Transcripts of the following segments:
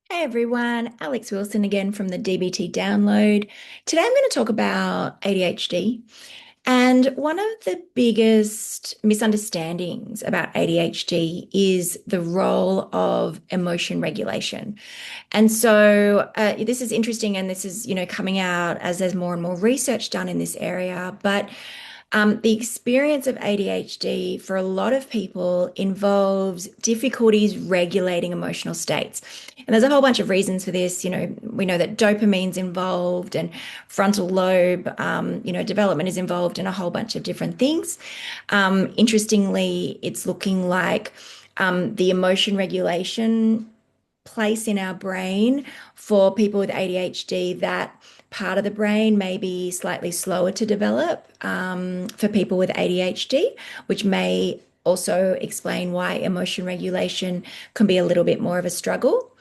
Hey everyone, Alex Wilson again from the DBT Download. Today I'm going to talk about ADHD. And one of the biggest misunderstandings about ADHD is the role of emotion regulation. And so this is interesting, and this is, coming out as there's more and more research done in this area. But the experience of ADHD for a lot of people involves difficulties regulating emotional states. And there's a whole bunch of reasons for this. We know that dopamine's involved and frontal lobe, development is involved in a whole bunch of different things. Interestingly, it's looking like the emotion regulation place in our brain for people with ADHD, that part of the brain may be slightly slower to develop for people with ADHD, which may also explain why emotion regulation can be a little bit more of a struggle.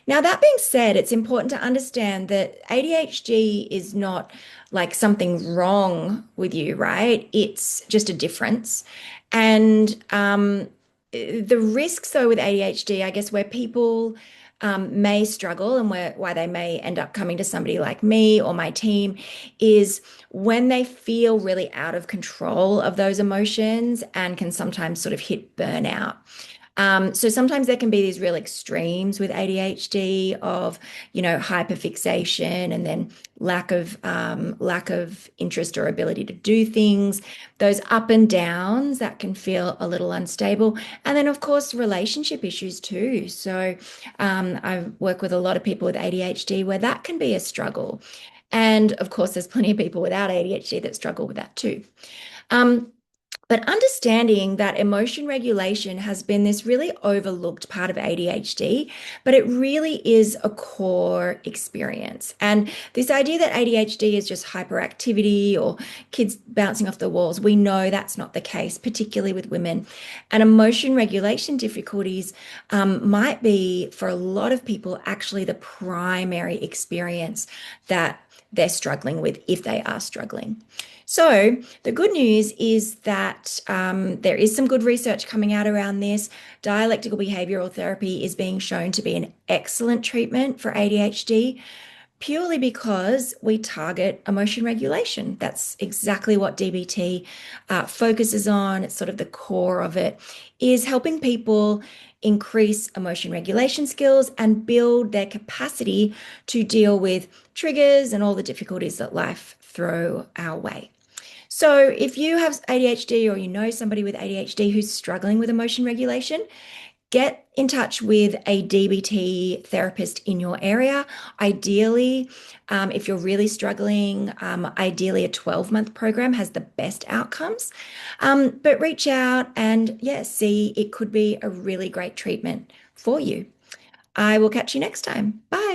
Now, that being said, it's important to understand that ADHD is not like something wrong with you, right? It's just a difference. And the risks, though, with ADHD, I guess, where people may struggle and why they may end up coming to somebody like me or my team is when they feel really out of control of those emotions and can sometimes sort of hit burnout. So sometimes there can be these real extremes with ADHD of, hyperfixation and then lack of interest or ability to do things. Those up and downs that can feel a little unstable, and then of course relationship issues too. So I work with a lot of people with ADHD where that can be a struggle, and of course there's plenty of people without ADHD that struggle with that too. Um, but understanding that emotion regulation has been this really overlooked part of ADHD, but it really is a core experience. And this idea that ADHD is just hyperactivity or kids bouncing off the walls, we know that's not the case, particularly with women. And emotion regulation difficulties might be, for a lot of people, actually the primary experience that they're struggling with if they are struggling. So, the good news is that there is some good research coming out around this. Dialectical behavioral therapy is being shown to be an excellent treatment for ADHD purely because we target emotion regulation. That's exactly what DBT focuses on. It's sort of the core of it, is helping people increase emotion regulation skills and build their capacity to deal with triggers and all the difficulties that life throw our way. So, if you have ADHD or you know somebody with ADHD who's struggling with emotion regulation, get in touch with a DBT therapist in your area. Ideally, if you're really struggling, ideally a 12-month program has the best outcomes. But reach out and, yeah, see, it could be a really great treatment for you. I will catch you next time. Bye.